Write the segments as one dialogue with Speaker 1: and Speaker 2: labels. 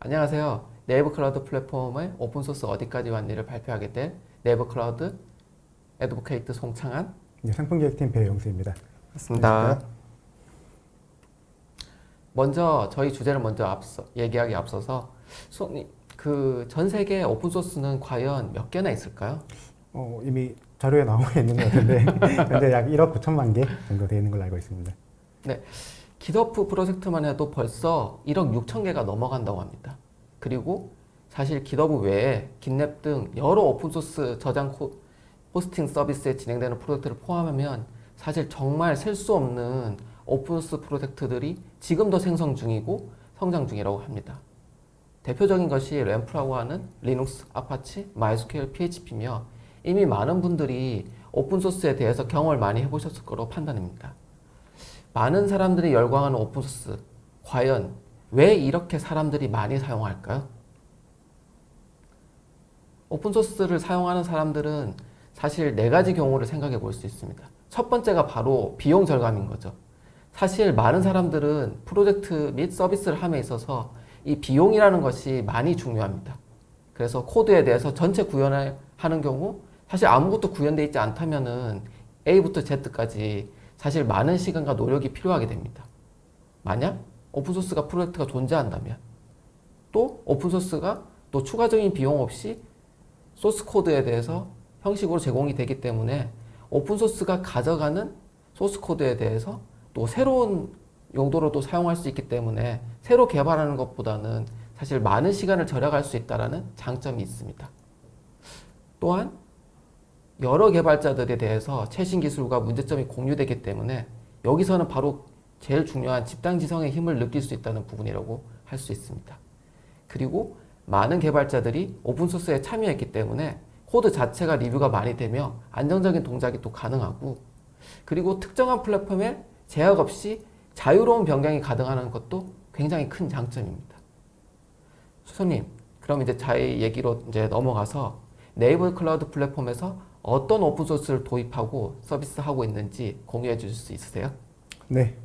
Speaker 1: 안녕하세요. 네이버 클라우드 플랫폼의 오픈소스 어디까지 왔니를 발표하게 된 네이버 클라우드 애드보케이트 송창한
Speaker 2: 네, 상품기획팀 배영수입니다.
Speaker 1: 맞습니다. 먼저 저희 주제를 먼저 얘기하기 앞서서 전 세계 오픈소스는 과연 몇 개나 있을까요?
Speaker 2: 이미 자료에 나와 있는 것 같은데 현재 약 1억 9천만 개 정도 되어 있는 걸로 알고 있습니다.
Speaker 1: 네, 깃허프 프로젝트만 해도 벌써 1억 6천 개가 넘어간다고 합니다. 그리고 사실 깃허브 외에 깃랩 등 여러 오픈소스 저장 호스팅 서비스에 진행되는 프로젝트를 포함하면 사실 정말 셀 수 없는 오픈소스 프로젝트들이 지금도 생성 중이고 성장 중이라고 합니다. 대표적인 것이 램프라고 하는 리눅스, 아파치, 마이스큐엘, PHP며 이미 많은 분들이 오픈소스에 대해서 경험을 많이 해보셨을 거로 판단됩니다. 많은 사람들이 열광하는 오픈소스, 과연 왜 이렇게 사람들이 많이 사용할까요? 오픈소스를 사용하는 사람들은 사실 네 가지 경우를 생각해 볼 수 있습니다. 첫 번째가 바로 비용 절감인 거죠. 사실 많은 사람들은 프로젝트 및 서비스를 함에 있어서 이 비용이라는 것이 많이 중요합니다. 그래서 코드에 대해서 전체 구현을 하는 경우 사실 아무것도 구현되어 있지 않다면은 A부터 Z까지 사실 많은 시간과 노력이 필요하게 됩니다. 만약 오픈소스가 프로젝트가 존재한다면 또 오픈소스가 또 추가적인 비용 없이 소스 코드에 대해서 형식으로 제공이 되기 때문에 오픈소스가 가져가는 소스 코드에 대해서 또 새로운 용도로도 사용할 수 있기 때문에 새로 개발하는 것보다는 사실 많은 시간을 절약할 수 있다는 장점이 있습니다. 또한 여러 개발자들에 대해서 최신 기술과 문제점이 공유되기 때문에 여기서는 바로 제일 중요한 집단지성의 힘을 느낄 수 있다는 부분이라고 할 수 있습니다. 그리고 많은 개발자들이 오픈소스에 참여했기 때문에 코드 자체가 리뷰가 많이 되며 안정적인 동작이 또 가능하고, 그리고 특정한 플랫폼에 제약 없이 자유로운 변경이 가능하는 것도 굉장히 큰 장점입니다. 수소님, 그럼 이제 저희 얘기로 이제 넘어가서 네이버 클라우드 플랫폼에서 어떤 오픈소스를 도입하고 서비스하고 있는지 공유해 주실 수 있으세요?
Speaker 2: 네.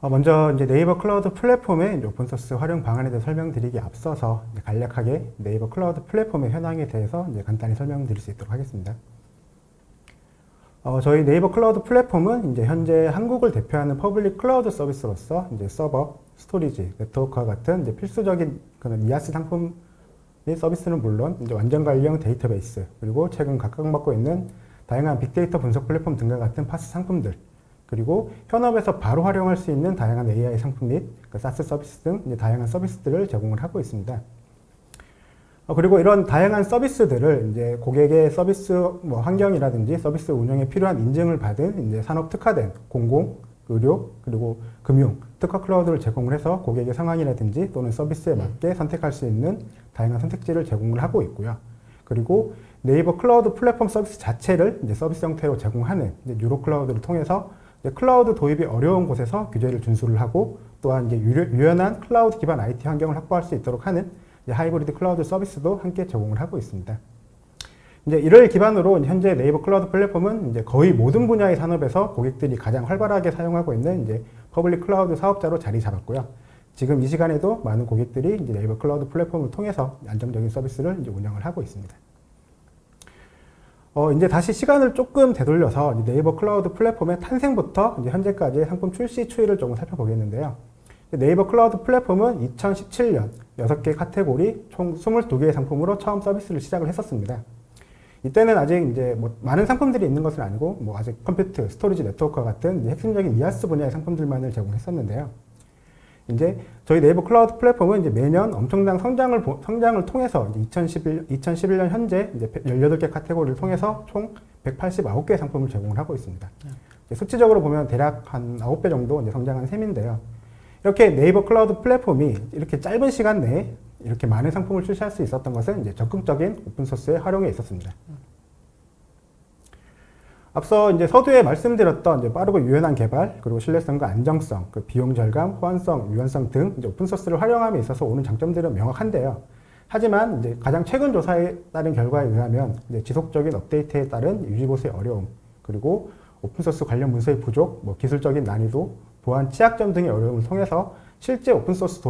Speaker 2: 먼저 이제 네이버 클라우드 플랫폼의 이제 오픈소스 활용 방안에 대해 설명드리기 앞서서 이제 간략하게 네이버 클라우드 플랫폼의 현황에 대해서 이제 간단히 설명드릴 수 있도록 하겠습니다. 저희 네이버 클라우드 플랫폼은 이제 현재 한국을 대표하는 퍼블릭 클라우드 서비스로서 이제 서버, 스토리지, 네트워크와 같은 이제 필수적인 그런 이아스 상품 및 서비스는 물론 이제 완전 관리형 데이터베이스, 그리고 최근 각광받고 있는 다양한 빅데이터 분석 플랫폼 등과 같은 파스 상품들, 그리고 현업에서 바로 활용할 수 있는 다양한 AI 상품 및 사스 서비스 등 이제 다양한 서비스들을 제공을 하고 있습니다. 그리고 이런 다양한 서비스들을 이제 고객의 서비스 환경이라든지 서비스 운영에 필요한 인증을 받은 이제 산업 특화된 공공, 의료, 그리고 금융, 특화 클라우드를 제공을 해서 고객의 상황이라든지 또는 서비스에 맞게 선택할 수 있는 다양한 선택지를 제공을 하고 있고요. 그리고 네이버 클라우드 플랫폼 서비스 자체를 이제 서비스 형태로 제공하는 이제 뉴로 클라우드를 통해서 이제 클라우드 도입이 어려운 곳에서 규제를 준수를 하고, 또한 이제 유연한 클라우드 기반 IT 환경을 확보할 수 있도록 하는 하이브리드 클라우드 서비스도 함께 제공을 하고 있습니다. 이제 이를 기반으로 현재 네이버 클라우드 플랫폼은 이제 거의 모든 분야의 산업에서 고객들이 가장 활발하게 사용하고 있는 이제 퍼블릭 클라우드 사업자로 자리 잡았고요. 지금 이 시간에도 많은 고객들이 이제 네이버 클라우드 플랫폼을 통해서 안정적인 서비스를 이제 운영을 하고 있습니다. 이제 다시 시간을 조금 되돌려서 네이버 클라우드 플랫폼의 탄생부터 이제 현재까지의 상품 출시 추이를 조금 살펴보겠는데요. 네이버 클라우드 플랫폼은 2017년 6개 카테고리 총 22개의 상품으로 처음 서비스를 시작을 했었습니다. 이때는 아직 이제 많은 상품들이 있는 것은 아니고 아직 컴퓨터, 스토리지, 네트워크와 같은 핵심적인 이아스 분야의 상품들만을 제공했었는데요. 이제 저희 네이버 클라우드 플랫폼은 이제 매년 엄청난 성장을 통해서 2011년 현재 이제 18개 카테고리를 통해서 총 189개의 상품을 제공을 하고 있습니다. 수치적으로 보면 대략 한 9배 정도 이제 성장한 셈인데요. 이렇게 네이버 클라우드 플랫폼이 이렇게 짧은 시간 내에 이렇게 많은 상품을 출시할 수 있었던 것은 이제 적극적인 오픈소스의 활용에 있었습니다. 앞서 이제 서두에 말씀드렸던 이제 빠르고 유연한 개발, 그리고 신뢰성과 안정성, 그 비용 절감, 호환성, 유연성 등 이제 오픈소스를 활용함에 있어서 오는 장점들은 명확한데요. 하지만 이제 가장 최근 조사에 따른 결과에 의하면 이제 지속적인 업데이트에 따른 유지보수의 어려움, 그리고 오픈소스 관련 문서의 부족, 기술적인 난이도, 보안 취약점 등의 어려움을 통해서 실제 오픈소스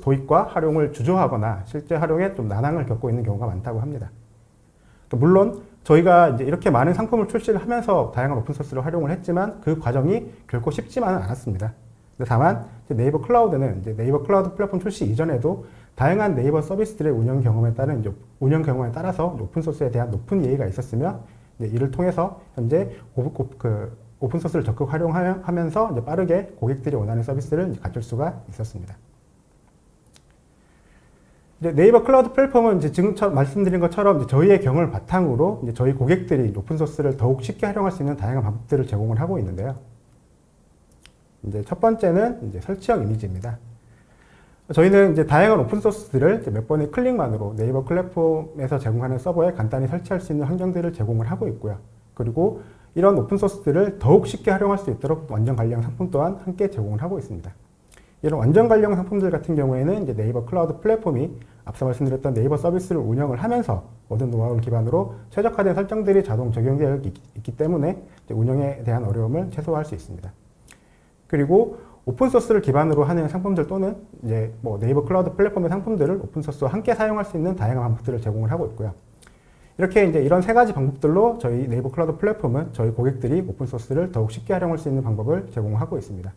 Speaker 2: 도입과 활용을 주저하거나 실제 활용에 좀 난항을 겪고 있는 경우가 많다고 합니다. 물론 저희가 이제 이렇게 많은 상품을 출시를 하면서 다양한 오픈소스를 활용을 했지만 그 과정이 결코 쉽지만은 않았습니다. 다만 네이버 클라우드는 이제 네이버 클라우드 플랫폼 출시 이전에도 다양한 네이버 서비스들의 운영 경험에 따라서 오픈소스에 대한 높은 이해가 있었으며 이를 통해서 현재 오픈소스를 적극 활용하면서 이제 빠르게 고객들이 원하는 서비스를 갖출 수가 있었습니다. 이제 네이버 클라우드 플랫폼은 이제 지금 말씀드린 것처럼 이제 저희의 경험을 바탕으로 이제 저희 고객들이 오픈소스를 더욱 쉽게 활용할 수 있는 다양한 방법들을 제공을 하고 있는데요. 이제 첫 번째는 이제 설치형 이미지입니다. 저희는 이제 다양한 오픈소스들을 몇 번의 클릭만으로 네이버 플랫폼에서 제공하는 서버에 간단히 설치할 수 있는 환경들을 제공을 하고 있고요. 그리고 이런 오픈소스들을 더욱 쉽게 활용할 수 있도록 완전 관리형 상품 또한 함께 제공을 하고 있습니다. 이런 완전 관리형 상품들 같은 경우에는 이제 네이버 클라우드 플랫폼이 앞서 말씀드렸던 네이버 서비스를 운영을 하면서 얻은 노하우를 기반으로 최적화된 설정들이 자동 적용되어 있기 때문에 운영에 대한 어려움을 최소화할 수 있습니다. 그리고 오픈소스를 기반으로 하는 상품들 또는 이제 네이버 클라우드 플랫폼의 상품들을 오픈소스와 함께 사용할 수 있는 다양한 방법들을 제공을 하고 있고요. 이렇게 이제 이런 세 가지 방법들로 저희 네이버 클라우드 플랫폼은 저희 고객들이 오픈소스를 더욱 쉽게 활용할 수 있는 방법을 제공하고 있습니다.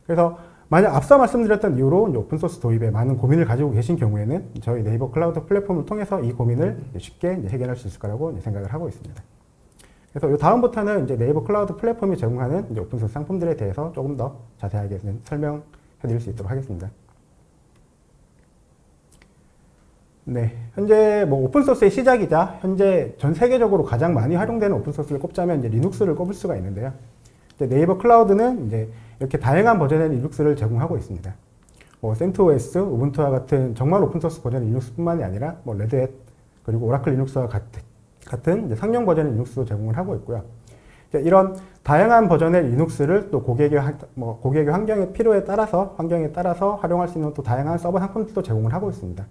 Speaker 2: 그래서 만약 앞서 말씀드렸던 이유로 이제 오픈소스 도입에 많은 고민을 가지고 계신 경우에는 저희 네이버 클라우드 플랫폼을 통해서 이 고민을 쉽게 이제 해결할 수 있을 거라고 생각을 하고 있습니다. 그래서 다음부터는 이제 네이버 클라우드 플랫폼이 제공하는 이제 오픈소스 상품들에 대해서 조금 더 자세하게 설명해 드릴 수 있도록 하겠습니다. 네, 현재 오픈소스의 시작이자 현재 전 세계적으로 가장 많이 활용되는 오픈소스를 꼽자면 이제 리눅스를 꼽을 수가 있는데요. 이제 네이버 클라우드는 이제 이렇게 다양한 버전의 리눅스를 제공하고 있습니다. CentOS, 우분투와 같은 정말 오픈소스 버전의 리눅스뿐만이 아니라 레드햇 그리고 오라클 리눅스와 같은 이제 상용 버전의 리눅스도 제공을 하고 있고요. 이런 다양한 버전의 리눅스를 또 고객의 환경의 필요에 따라서 활용할 수 있는 또 다양한 서버 상품들도 제공을 하고 있습니다.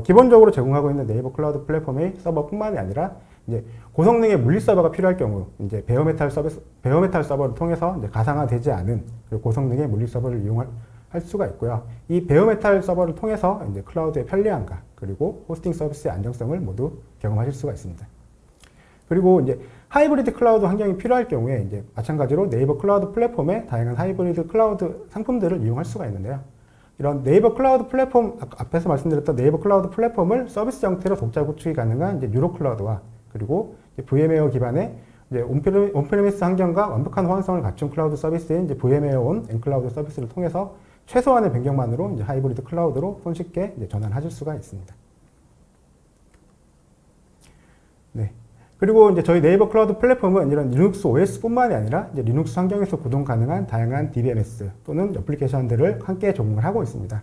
Speaker 2: 기본적으로 제공하고 있는 네이버 클라우드 플랫폼의 서버뿐만이 아니라 이제 고성능의 물리 서버가 필요할 경우 이제 베어메탈 서버를 통해서 이제 가상화되지 않은 그리고 고성능의 물리 서버를 이용할 수가 있고요. 이 베어메탈 서버를 통해서 이제 클라우드의 편리함과 그리고 호스팅 서비스의 안정성을 모두 경험하실 수가 있습니다. 그리고 이제 하이브리드 클라우드 환경이 필요할 경우에 이제 마찬가지로 네이버 클라우드 플랫폼의 다양한 하이브리드 클라우드 상품들을 이용할 수가 있는데요. 이런 네이버 클라우드 플랫폼, 앞에서 말씀드렸던 네이버 클라우드 플랫폼을 서비스 형태로 독자 구축이 가능한 이제 유로 클라우드와 그리고 VM웨어 기반의 이제 온프레미스 환경과 완벽한 호환성을 갖춘 클라우드 서비스인 이제 VM웨어 온 엔클라우드 서비스를 통해서 최소한의 변경만으로 이제 하이브리드 클라우드로 손쉽게 이제 전환하실 수가 있습니다. 네. 그리고 이제 저희 네이버 클라우드 플랫폼은 이런 리눅스 OS뿐만이 아니라 이제 리눅스 환경에서 구동 가능한 다양한 DBMS 또는 애플리케이션들을 함께 제공을 하고 있습니다.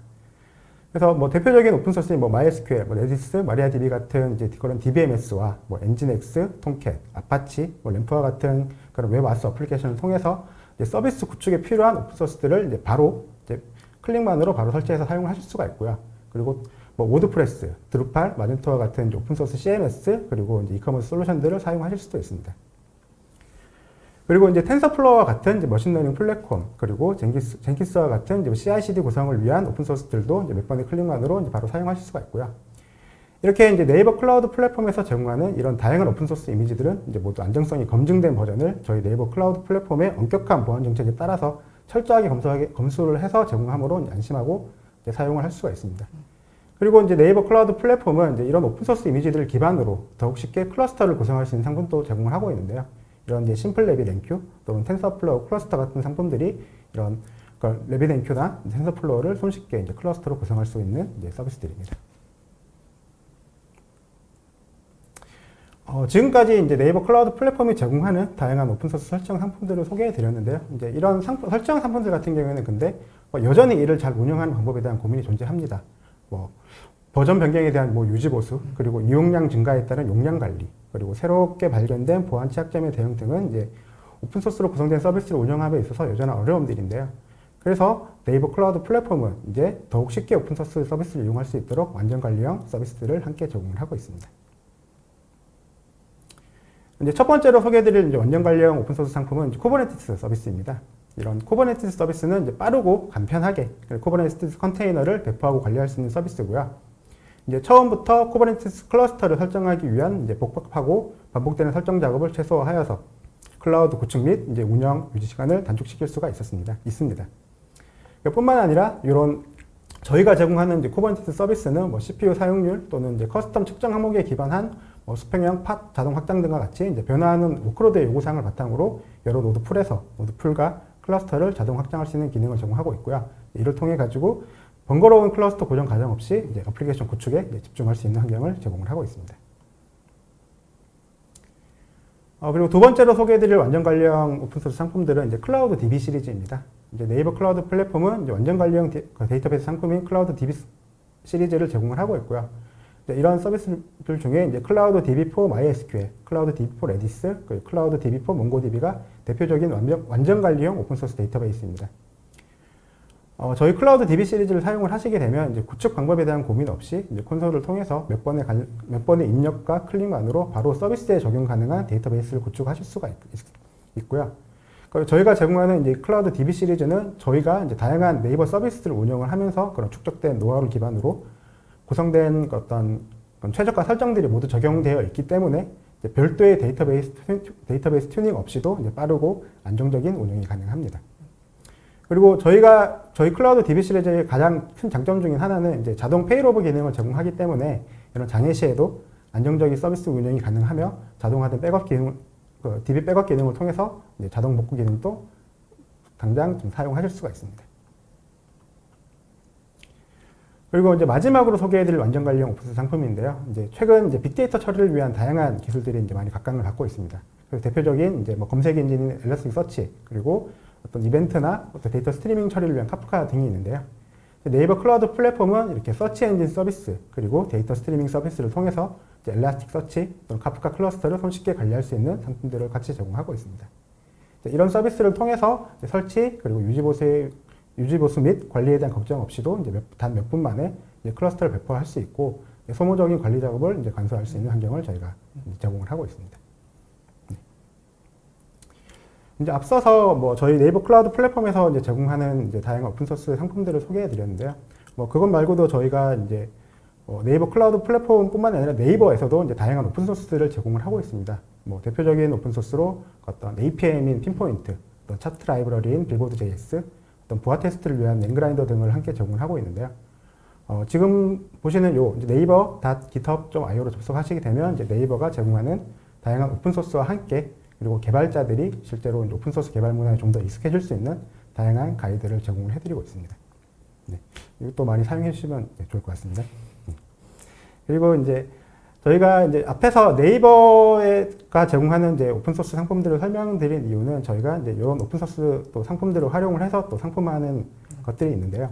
Speaker 2: 그래서 대표적인 오픈소스인 MySQL, 레디스, 마리아DB 같은 이제 그런 DBMS와 엔진X, 톰캣, 아파치, 램프와 같은 그런 웹 아스 어플리케이션을 통해서 이제 서비스 구축에 필요한 오픈소스들을 이제 바로 클릭만으로 바로 설치해서 사용을 하실 수가 있고요. 그리고 워드프레스, 드루팔, 마젠토와 같은 오픈소스 CMS 그리고 이제 이커머스 솔루션들을 사용하실 수도 있습니다. 그리고 이제 텐서플로우와 같은 이제 머신러닝 플랫폼 그리고 젠킨스와 같은 이제 CI/CD 구성을 위한 오픈소스들도 이제 몇 번의 클릭만으로 이제 바로 사용하실 수가 있고요. 이렇게 이제 네이버 클라우드 플랫폼에서 제공하는 이런 다양한 오픈소스 이미지들은 이제 모두 안정성이 검증된 버전을 저희 네이버 클라우드 플랫폼의 엄격한 보안 정책에 따라서 철저하게 검수를 해서 제공함으로 안심하고 이제 사용을 할 수가 있습니다. 그리고 이제 네이버 클라우드 플랫폼은 이제 이런 오픈소스 이미지들을 기반으로 더욱 쉽게 클러스터를 구성할 수 있는 상품도 제공을 하고 있는데요. 이런 이제 심플 레빗엔큐 또는 텐서플로우 클러스터 같은 상품들이 이런 레빗엔큐나 텐서플로우를 손쉽게 이제 클러스터로 구성할 수 있는 이제 서비스들입니다. 지금까지 이제 네이버 클라우드 플랫폼이 제공하는 다양한 오픈소스 설정 상품들을 소개해 드렸는데요. 이제 이런 설정 상품들 같은 경우에는 근데 여전히 이를 잘 운영하는 방법에 대한 고민이 존재합니다. 버전 변경에 대한 유지 보수, 그리고 이용량 증가에 따른 용량 관리, 그리고 새롭게 발견된 보안 취약점의 대응 등은 이제 오픈소스로 구성된 서비스를 운영함에 있어서 여전한 어려움들인데요. 그래서 네이버 클라우드 플랫폼은 이제 더욱 쉽게 오픈소스 서비스를 이용할 수 있도록 완전 관리형 서비스들을 함께 제공을 하고 있습니다. 이제 첫 번째로 소개해드릴 완전 관리형 오픈소스 상품은 쿠버네티스 서비스입니다. 이런 쿠버네티스 서비스는 이제 빠르고 간편하게 쿠버네티스 컨테이너를 배포하고 관리할 수 있는 서비스고요. 이제 처음부터 쿠버네티스 클러스터를 설정하기 위한 이제 복잡하고 반복되는 설정 작업을 최소화하여서 클라우드 구축 및 이제 운영 유지 시간을 단축시킬 수가 있습니다. 뿐만 아니라 이런 저희가 제공하는 이제 쿠버네티스 서비스는 뭐 CPU 사용률 또는 이제 커스텀 측정 항목에 기반한 뭐 수평형 팟 자동 확장 등과 같이 이제 변화하는 워크로드의 요구사항을 바탕으로 여러 노드 풀과 클러스터를 자동 확장할 수 있는 기능을 제공하고 있고요. 이를 통해 가지고 번거로운 클러스터 고정 과정 없이 이제 어플리케이션 구축에 이제 집중할 수 있는 환경을 제공을 하고 있습니다. 그리고 두 번째로 소개해드릴 완전 관리형 오픈소스 상품들은 이제 클라우드 DB 시리즈입니다. 이제 네이버 클라우드 플랫폼은 이제 완전 관리형 데이터베이스 상품인 클라우드 DB 시리즈를 제공을 하고 있고요. 이런 서비스들 중에 이제 클라우드 DB4 MySQL, 클라우드 DB4 Redis, 클라우드 DB4 MongoDB가 대표적인 완전 관리형 오픈소스 데이터베이스입니다. 저희 클라우드 DB 시리즈를 사용을 하시게 되면 이제 구축 방법에 대한 고민 없이 이제 콘솔을 통해서 몇 번의 입력과 클릭만으로 바로 서비스에 적용 가능한 데이터베이스를 구축하실 수가 있고요. 저희가 제공하는 이제 클라우드 DB 시리즈는 저희가 이제 다양한 네이버 서비스를 운영을 하면서 그런 축적된 노하우를 기반으로 구성된 어떤 최저가 설정들이 모두 적용되어 있기 때문에 이제 별도의 데이터베이스 튜닝 없이도 이제 빠르고 안정적인 운영이 가능합니다. 그리고 저희 클라우드 DB 시리즈의 가장 큰 장점 중인 하나는 이제 자동 페일오버 기능을 제공하기 때문에 이런 장애 시에도 안정적인 서비스 운영이 가능하며 자동화된 DB 백업 기능을 통해서 이제 자동 복구 기능도 당장 좀 사용하실 수가 있습니다. 그리고 이제 마지막으로 소개해드릴 완전 관리형 오픈소스 상품인데요. 이제 최근 이제 빅데이터 처리를 위한 다양한 기술들이 이제 많이 각광을 받고 있습니다. 그래서 대표적인 이제 뭐 검색 엔진인 엘라스틱서치, 그리고 어떤 이벤트나 어떤 데이터 스트리밍 처리를 위한 카프카 등이 있는데요. 네이버 클라우드 플랫폼은 이렇게 서치 엔진 서비스, 그리고 데이터 스트리밍 서비스를 통해서 엘라스틱서치 또는 카프카 클러스터를 손쉽게 관리할 수 있는 상품들을 같이 제공하고 있습니다. 이런 서비스를 통해서 설치 그리고 유지보수 및 관리에 대한 걱정 없이도 이제 단 몇 분 만에 이제 클러스터를 배포할 수 있고 소모적인 관리 작업을 이제 간소화할 수 있는 환경을 저희가 제공을 하고 있습니다. 이제 앞서서 뭐 저희 네이버 클라우드 플랫폼에서 이제 제공하는 이제 다양한 오픈소스 상품들을 소개해 드렸는데요. 뭐 그것 말고도 저희가 이제 네이버 클라우드 플랫폼뿐만 아니라 네이버에서도 이제 다양한 오픈소스들을 제공을 하고 있습니다. 뭐 대표적인 오픈소스로 어떤 APM인 핀포인트, 어떤 차트 라이브러리인 빌보드.js, 어떤 부하 테스트를 위한 랭그라인더 등을 함께 제공을 하고 있는데요. 지금 보시는 요 naver.github.io로 접속하시게 되면 이제 네이버가 제공하는 다양한 오픈소스와 함께 그리고 개발자들이 실제로 오픈소스 개발 문화에 좀 더 익숙해질 수 있는 다양한 가이드를 제공을 해드리고 있습니다. 네, 이것도 많이 사용해 주시면 좋을 것 같습니다. 그리고 이제 저희가 이제 앞에서 네이버가 제공하는 이제 오픈소스 상품들을 설명드린 이유는 저희가 이제 이런 오픈소스 또 상품들을 활용을 해서 또 상품화하는 것들이 있는데요.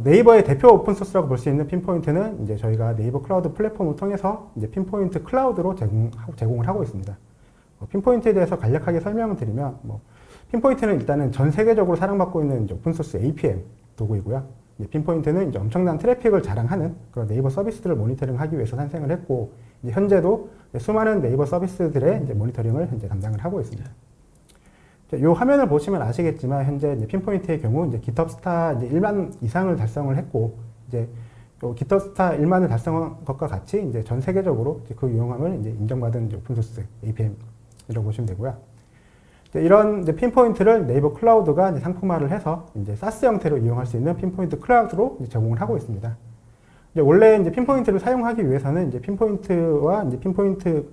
Speaker 2: 네이버의 대표 오픈소스라고 볼 수 있는 핀포인트는 이제 저희가 네이버 클라우드 플랫폼을 통해서 이제 핀포인트 클라우드로 제공을 하고 있습니다. 핀포인트에 대해서 간략하게 설명을 드리면, 핀포인트는 일단은 전 세계적으로 사랑받고 있는 이제 오픈소스 APM 도구이고요. 핀포인트는 이제 엄청난 트래픽을 자랑하는 그런 네이버 서비스들을 모니터링하기 위해서 탄생을 했고, 이제 현재도 수많은 네이버 서비스들의 이제 모니터링을 현재 담당을 하고 있습니다. 이 화면을 보시면 아시겠지만 현재 이제 핀포인트의 경우 이제 GitHub 스타 이제 1만 이상을 달성을 했고, 이제 GitHub 스타 1만을 달성한 것과 같이 이제 전 세계적으로 이제 그 유용함을 이제 인정받은 이제 오픈소스 APM이라고 보시면 되고요. 이런 이제 핀포인트를 네이버 클라우드가 이제 상품화를 해서 이제 SaaS 형태로 이용할 수 있는 핀포인트 클라우드로 이제 제공을 하고 있습니다. 이제 원래 이제 핀포인트를 사용하기 위해서는 이제 핀포인트와 이제 핀포인트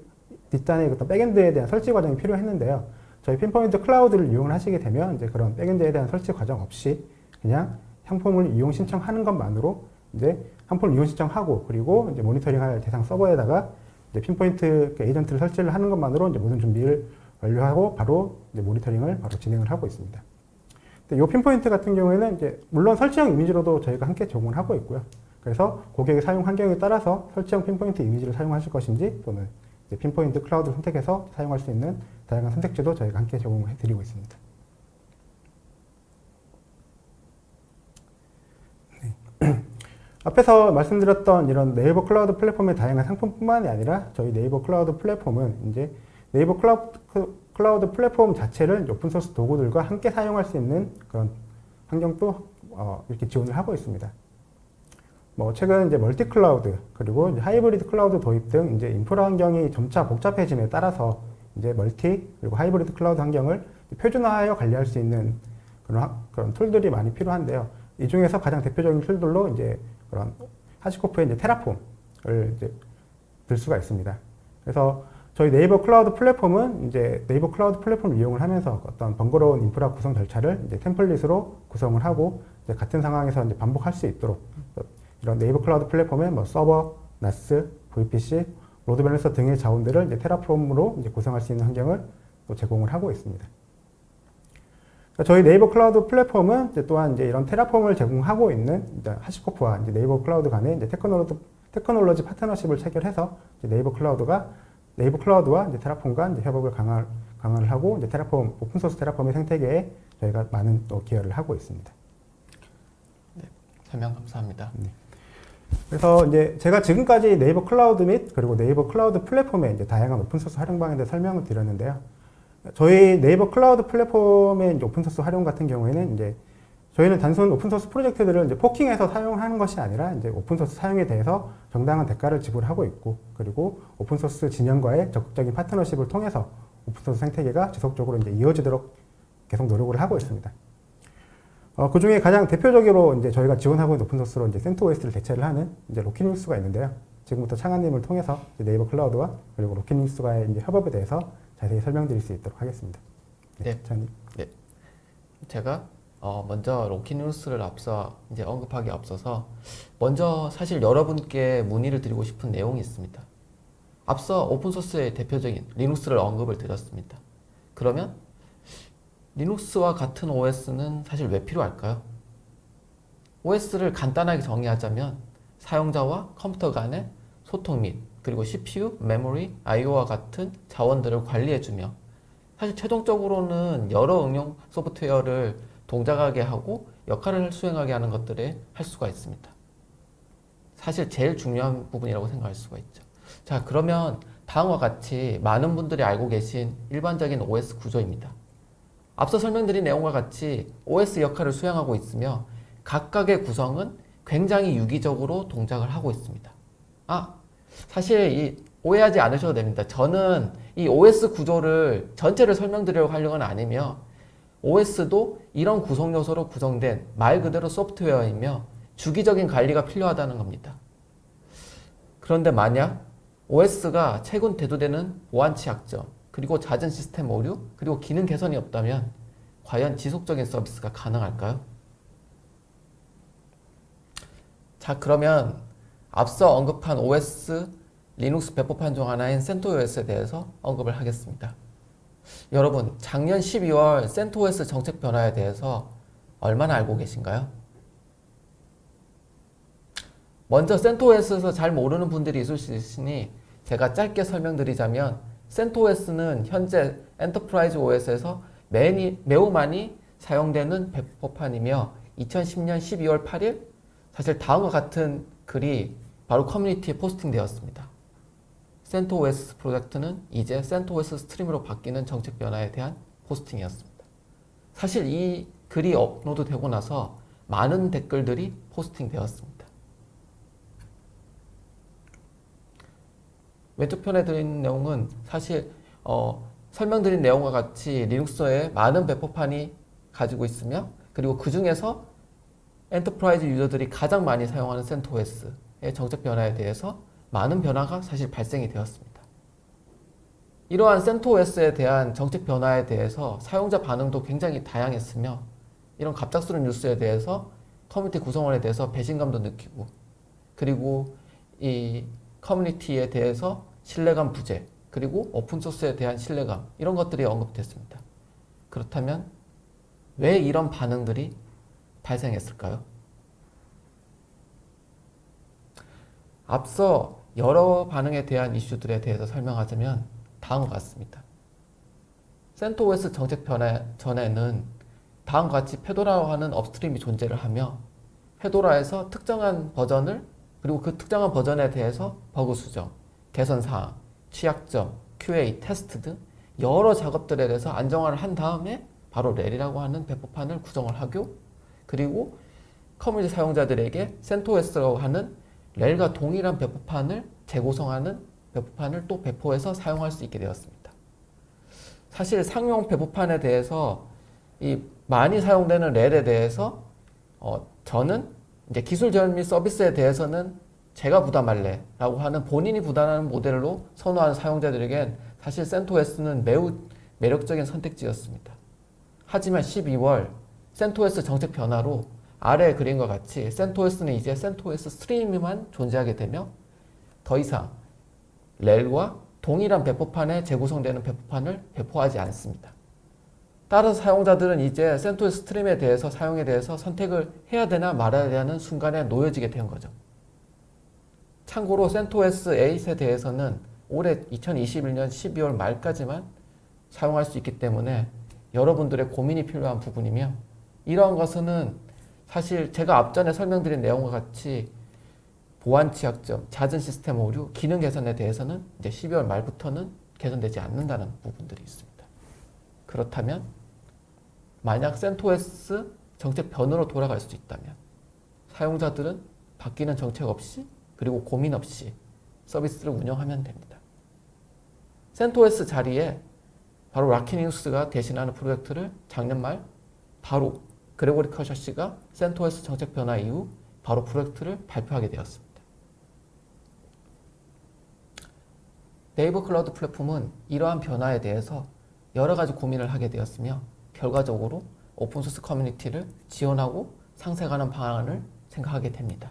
Speaker 2: 뒷단의 어떤 백엔드에 대한 설치 과정이 필요했는데요. 저희 핀포인트 클라우드를 이용을 하시게 되면 이제 그런 백엔드에 대한 설치 과정 없이 그냥 상품을 이용 신청하는 것만으로 이제 상품을 이용 신청하고 그리고 이제 모니터링할 대상 서버에다가 이제 핀포인트 에이전트를 설치를 하는 것만으로 이제 모든 준비를 완료하고 바로 이제 모니터링을 바로 진행을 하고 있습니다. 이 핀포인트 같은 경우에는 이제 물론 설치형 이미지로도 저희가 함께 제공을 하고 있고요. 그래서 고객의 사용 환경에 따라서 설치형 핀포인트 이미지를 사용하실 것인지 또는 이제 핀포인트 클라우드를 선택해서 사용할 수 있는 다양한 선택지도 저희가 함께 제공을 해드리고 있습니다. 네. 앞에서 말씀드렸던 이런 네이버 클라우드 플랫폼의 다양한 상품뿐만이 아니라 저희 네이버 클라우드 플랫폼은 이제 네이버 클라우드 플랫폼 자체를 오픈소스 도구들과 함께 사용할 수 있는 그런 환경도 이렇게 지원을 하고 있습니다. 뭐 최근 이제 멀티 클라우드 그리고 이제 하이브리드 클라우드 도입 등 이제 인프라 환경이 점차 복잡해짐에 따라서 이제 멀티 그리고 하이브리드 클라우드 환경을 표준화하여 관리할 수 있는 그런 툴들이 많이 필요한데요. 이 중에서 가장 대표적인 툴들로 이제 그런 하시코프의 이제 테라폼을 이제 들 수가 있습니다. 그래서 저희 네이버 클라우드 플랫폼은 이제 네이버 클라우드 플랫폼을 이용을 하면서 어떤 번거로운 인프라 구성 절차를 이제 템플릿으로 구성을 하고 이제 같은 상황에서 이제 반복할 수 있도록 이런 네이버 클라우드 플랫폼에 뭐 서버, 나스, VPC, 로드 밸런서 등의 자원들을 이제 테라폼으로 이제 구성할 수 있는 환경을 또 제공을 하고 있습니다. 저희 네이버 클라우드 플랫폼은 이제 또한 이제 이런 테라폼을 제공하고 있는 이제 하시코프와 이제 네이버 클라우드 간의 이제 테크놀로지 파트너십을 체결해서 이제 네이버 클라우드와 이제 테라폼과 이제 협업을 강화를 하고 이제 테라폼 오픈소스 테라폼의 생태계에 저희가 많은 또 기여를 하고 있습니다.
Speaker 1: 네, 설명 감사합니다.
Speaker 2: 네. 그래서 이제 제가 지금까지 네이버 클라우드 및 그리고 네이버 클라우드 플랫폼의 이제 다양한 오픈소스 활용 방안에 대해 설명을 드렸는데요. 저희 네이버 클라우드 플랫폼의 이제 오픈소스 활용 같은 경우에는 이제 저희는 단순 오픈소스 프로젝트들을 이제 포킹해서 사용하는 것이 아니라 이제 오픈소스 사용에 대해서 정당한 대가를 지불하고 있고 그리고 오픈소스 진영과의 적극적인 파트너십을 통해서 오픈소스 생태계가 지속적으로 이제 이어지도록 계속 노력을 하고 있습니다. 그 중에 가장 대표적으로 이제 저희가 지원하고 있는 오픈소스로 이제 CentOS를 대체를 하는 이제 로킨뉴스가 있는데요. 지금부터 창한님을 통해서 네이버 클라우드와 그리고 로킨뉴스와의 이제 협업에 대해서 자세히 설명드릴 수 있도록 하겠습니다.
Speaker 1: 네,
Speaker 2: 창한님.
Speaker 1: 네. 제가 먼저 로킨뉴스를 앞서 이제 언급하기 앞서서 먼저 사실 여러분께 문의를 드리고 싶은 내용이 있습니다. 앞서 오픈소스의 대표적인 리눅스를 언급을 드렸습니다. 그러면 리눅스와 같은 OS는 사실 왜 필요할까요? OS를 간단하게 정의하자면 사용자와 컴퓨터 간의 소통 및 그리고 CPU, 메모리, I/O와 같은 자원들을 관리해주며 사실 최종적으로는 여러 응용 소프트웨어를 동작하게 하고 역할을 수행하게 하는 것들에 할 수가 있습니다. 사실 제일 중요한 부분이라고 생각할 수가 있죠. 자, 그러면 다음과 같이 많은 분들이 알고 계신 일반적인 OS 구조입니다. 앞서 설명드린 내용과 같이 OS 역할을 수행하고 있으며 각각의 구성은 굉장히 유기적으로 동작을 하고 있습니다. 사실 오해하지 않으셔도 됩니다. 저는 이 OS 구조를 전체를 설명드리려고 하려는 건 아니며 OS도 이런 구성 요소로 구성된 말 그대로 소프트웨어이며 주기적인 관리가 필요하다는 겁니다. 그런데 만약 OS가 최근 대두되는 보안치 약점, 그리고 잦은 시스템 오류, 그리고 기능 개선이 없다면 과연 지속적인 서비스가 가능할까요? 자, 그러면 앞서 언급한 OS 리눅스 배포판 중 하나인 CentOS에 대해서 언급을 하겠습니다. 여러분, 작년 12월 CentOS 정책 변화에 대해서 얼마나 알고 계신가요? 먼저 CentOS에서 잘 모르는 분들이 있을 수 있으니 제가 짧게 설명드리자면 CentOS는 현재 엔터프라이즈 OS에서 매우 많이 사용되는 배포판이며 2010년 12월 8일 사실 다음과 같은 글이 바로 커뮤니티에 포스팅되었습니다. CentOS 프로젝트는 이제 CentOS 스트림으로 바뀌는 정책 변화에 대한 포스팅이었습니다. 사실 이 글이 업로드되고 나서 많은 댓글들이 포스팅되었습니다. 왼쪽 편에 들어있는 내용은 사실 설명드린 내용과 같이 리눅스에 많은 배포판이 가지고 있으며 그리고 그 중에서 엔터프라이즈 유저들이 가장 많이 사용하는 CentOS의 정책 변화에 대해서 많은 변화가 사실 발생이 되었습니다. 이러한 CentOS에 대한 정책 변화에 대해서 사용자 반응도 굉장히 다양했으며 이런 갑작스러운 뉴스에 대해서 커뮤니티 구성원에 대해서 배신감도 느끼고 그리고 이 커뮤니티에 대해서 신뢰감 부재 그리고 오픈소스에 대한 신뢰감 이런 것들이 언급됐습니다. 그렇다면 왜 이런 반응들이 발생했을까요? 앞서 여러 반응에 대한 이슈들에 대해서 설명하자면 다음과 같습니다. CentOS 정책 변화 전에는 다음과 같이 페도라와 하는 업스트림이 존재를 하며 페도라에서 특정한 버전을 그리고 그 특정한 버전에 대해서 버그 수정, 개선 사항, 취약점, QA, 테스트 등 여러 작업들에 대해서 안정화를 한 다음에 바로 렐이라고 하는 배포판을 구성을 하고, 그리고 커뮤니티 사용자들에게 CentOS라고 하는 렐과 동일한 배포판을 재구성하는 배포판을 또 배포해서 사용할 수 있게 되었습니다. 사실 상용 배포판에 대해서 이 많이 사용되는 렐에 대해서 저는 이제 기술 지원 및 서비스에 대해서는 제가 부담할래라고 하는 본인이 부담하는 모델로 선호하는 사용자들에겐 사실 CentOS는 매우 매력적인 선택지였습니다. 하지만 12월 CentOS 정책 변화로 아래에 그림과 같이 CentOS는 이제 CentOS 스트림만 존재하게 되며 더 이상 렐과 동일한 배포판에 재구성되는 배포판을 배포하지 않습니다. 따라서 사용자들은 이제 CentOS 스트림에 대해서 사용에 대해서 선택을 해야 되나 말아야 되는 순간에 놓여지게 된 거죠. 참고로 CentOS 8에 대해서는 올해 2021년 12월 말까지만 사용할 수 있기 때문에 여러분들의 고민이 필요한 부분이며, 이러한 것은 사실 제가 앞전에 설명드린 내용과 같이 보안 취약점, 잦은 시스템 오류, 기능 개선에 대해서는 이제 12월 말부터는 개선되지 않는다는 부분들이 있습니다. 그렇다면 만약 CentOS 정책 변으로 돌아갈 수 있다면 사용자들은 바뀌는 정책 없이 그리고 고민 없이 서비스를 운영하면 됩니다. CentOS 자리에 바로 라키니우스가 대신하는 프로젝트를 작년 말 바로 그레고리 커셔씨가 CentOS 정책 변화 이후 바로 프로젝트를 발표하게 되었습니다. 네이버 클라우드 플랫폼은 이러한 변화에 대해서 여러 가지 고민을 하게 되었으며 결과적으로 오픈소스 커뮤니티를 지원하고 상생하는 방안을 생각하게 됩니다.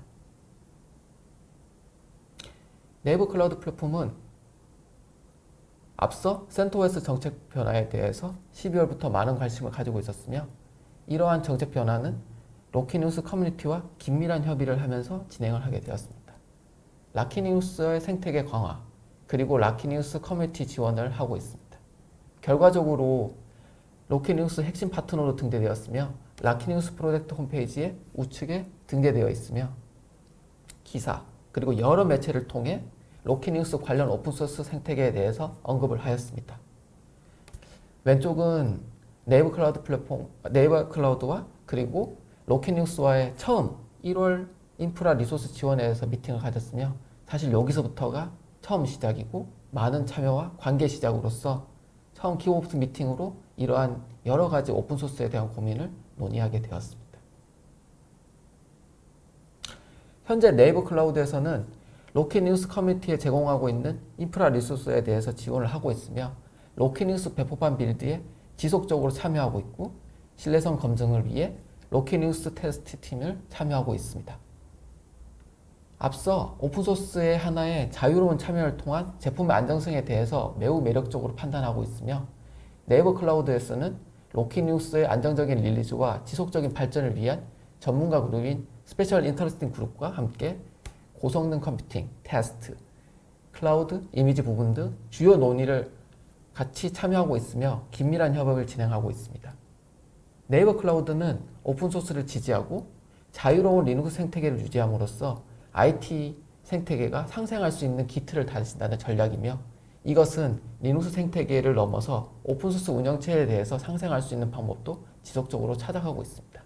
Speaker 1: 네이버 클라우드 플랫폼은 앞서 CentOS 정책 변화에 대해서 12월부터 많은 관심을 가지고 있었으며 이러한 정책 변화는 로키니우스 커뮤니티와 긴밀한 협의를 하면서 진행을 하게 되었습니다. 라키니우스의 생태계 강화 그리고 라키니우스 커뮤니티 지원을 하고 있습니다. 결과적으로 로키니우스 핵심 파트너로 등재되었으며 라키니우스 프로젝트 홈페이지에 우측에 등재되어 있으며 기사 그리고 여러 매체를 통해 로키니우스 관련 오픈소스 생태계에 대해서 언급을 하였습니다. 왼쪽은 네이버 클라우드 플랫폼, 네이버 클라우드와 그리고 로키니우스와의 처음 1월 인프라 리소스 지원에 대해서 미팅을 가졌으며 사실 여기서부터가 처음 시작이고 많은 참여와 관계 시작으로서 처음 킥오프 미팅으로 이러한 여러 가지 오픈소스에 대한 고민을 논의하게 되었습니다. 현재 네이버 클라우드에서는 로키니우스 커뮤니티에 제공하고 있는 인프라 리소스에 대해서 지원을 하고 있으며 로키니우스 배포판 빌드에 지속적으로 참여하고 있고 신뢰성 검증을 위해 로키니우스 테스트 팀을 참여하고 있습니다. 앞서 오픈소스의 하나의 자유로운 참여를 통한 제품의 안정성에 대해서 매우 매력적으로 판단하고 있으며 네이버 클라우드에서는 로키니우스의 안정적인 릴리즈와 지속적인 발전을 위한 전문가 그룹인 스페셜 인터레스팅 그룹과 함께 고성능 컴퓨팅, 테스트, 클라우드, 이미지 부분 등 주요 논의를 같이 참여하고 있으며 긴밀한 협업을 진행하고 있습니다. 네이버 클라우드는 오픈소스를 지지하고 자유로운 리눅스 생태계를 유지함으로써 IT 생태계가 상생할 수 있는 기틀을 다진다는 전략이며 이것은 리눅스 생태계를 넘어서 오픈소스 운영체에 대해서 상생할 수 있는 방법도 지속적으로 찾아가고 있습니다.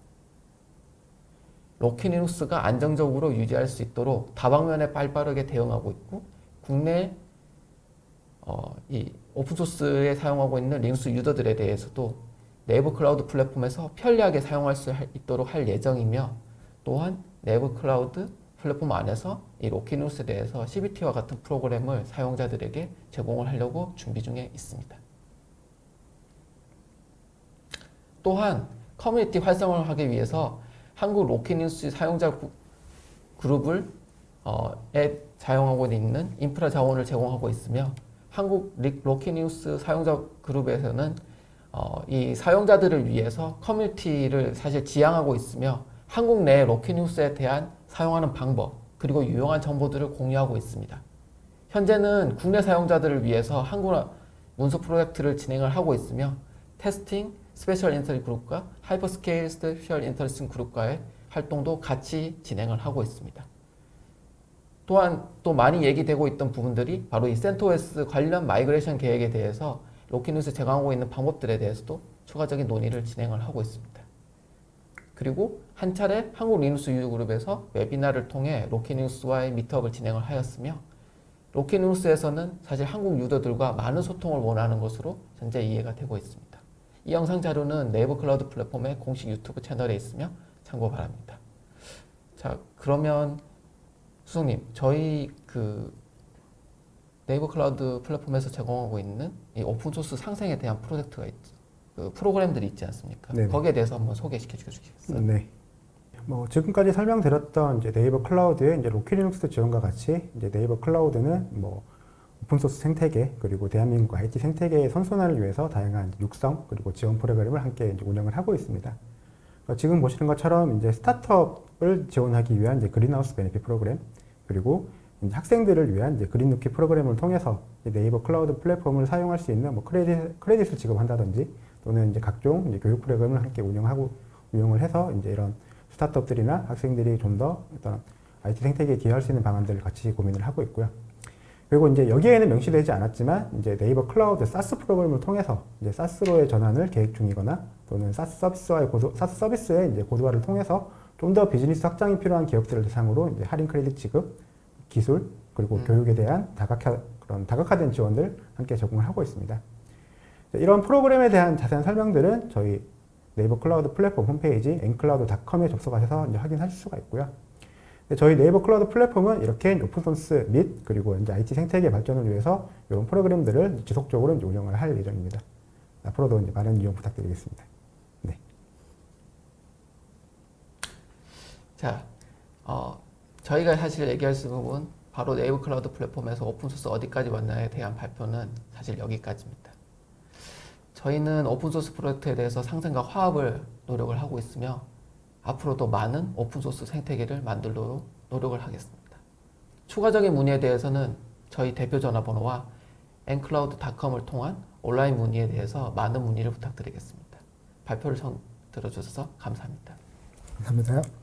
Speaker 1: 로키니우스가 안정적으로 유지할 수 있도록 다방면에 빠르게 대응하고 있고 국내 이 오픈소스에 사용하고 있는 리눅스 유저들에 대해서도 네이버 클라우드 플랫폼에서 편리하게 사용할 수 있도록 할 예정이며 또한 네이버 클라우드 플랫폼 안에서 이 로키니우스에 대해서 CBT와 같은 프로그램을 사용자들에게 제공을 하려고 준비 중에 있습니다. 또한 커뮤니티 활성화를 하기 위해서 한국 로키니우스 사용자 그룹을 사용하고 있는 인프라 자원을 제공하고 있으며 한국 로키니우스 사용자 그룹에서는 이 사용자들을 위해서 커뮤니티를 사실 지향하고 있으며 한국 내 로키니우스에 대한 사용하는 방법 그리고 유용한 정보들을 공유하고 있습니다. 현재는 국내 사용자들을 위해서 한국 문서 프로젝트를 진행을 하고 있으며 테스팅 스페셜 인터레스팅 그룹과 하이퍼스케일 스페셜 인터레스팅 그룹과의 활동도 같이 진행을 하고 있습니다. 또한 또 많이 얘기되고 있던 부분들이 바로 이 CentOS 관련 마이그레이션 계획에 대해서 로키뉴스 제공하고 있는 방법들에 대해서도 추가적인 논의를 진행을 하고 있습니다. 그리고 한 차례 한국 리눅스 유저그룹에서 웨비나를 통해 로키뉴스와의 미트업을 진행을 하였으며 로키뉴스에서는 사실 한국 유저들과 많은 소통을 원하는 것으로 현재 이해가 되고 있습니다. 이 영상 자료는 네이버 클라우드 플랫폼의 공식 유튜브 채널에 있으며 참고 바랍니다. 자, 그러면 수석님, 저희 네이버 클라우드 플랫폼에서 제공하고 있는 이 오픈소스 상생에 대한 프로젝트가 프로그램들이 있지 않습니까?
Speaker 2: 네네.
Speaker 1: 거기에 대해서 한번 소개시켜 주시겠어요?
Speaker 2: 네. 뭐 지금까지 설명드렸던 이제 네이버 클라우드의 이제 로키리눅스 지원과 같이 이제 네이버 클라우드는 뭐 오픈소스 생태계 그리고 대한민국 IT 생태계의 선순환을 위해서 다양한 육성 그리고 지원 프로그램을 함께 이제 운영을 하고 있습니다. 지금 보시는 것처럼 이제 스타트업을 지원하기 위한 이제 그린하우스 베네핏 프로그램 그리고 이제 학생들을 위한 이제 그린 루키 프로그램을 통해서 네이버 클라우드 플랫폼을 사용할 수 있는 뭐 크레딧을 지급한다든지 또는 이제 각종 이제 교육 프로그램을 함께 운영을 해서 이제 이런 스타트업들이나 학생들이 좀 더 어떤 IT 생태계에 기여할 수 있는 방안들을 같이 고민을 하고 있고요. 그리고 이제 여기에는 명시되지 않았지만 이제 네이버 클라우드 사스 프로그램을 통해서 이제 사스로의 전환을 계획 중이거나 또는 사스 서비스의 이제 고도화를 통해서 좀 더 비즈니스 확장이 필요한 기업들을 대상으로 이제 할인 크레딧 지급, 기술 그리고 교육에 대한 다각화된 지원들 함께 제공을 하고 있습니다. 이런 프로그램에 대한 자세한 설명들은 저희 네이버 클라우드 플랫폼 홈페이지 ncloud.com에 접속하셔서 이제 확인하실 수가 있고요. 저희 네이버 클라우드 플랫폼은 이렇게 오픈소스 및 그리고 이제 IT 생태계 발전을 위해서 이런 프로그램들을 지속적으로 이제 운영을 할 예정입니다. 앞으로도 이제 많은 이용 부탁드리겠습니다. 네.
Speaker 1: 자, 저희가 사실 얘기할 수 있는 부분 바로 네이버 클라우드 플랫폼에서 오픈소스 어디까지 왔나에 대한 발표는 사실 여기까지입니다. 저희는 오픈소스 프로젝트에 대해서 상생과 화합을 노력을 하고 있으며 앞으로도 많은 오픈소스 생태계를 만들도록 노력을 하겠습니다. 추가적인 문의에 대해서는 저희 대표 전화번호와 ncloud.com을 통한 온라인 문의에 대해서 많은 문의를 부탁드리겠습니다. 발표를 들어주셔서 감사합니다.
Speaker 2: 감사합니다.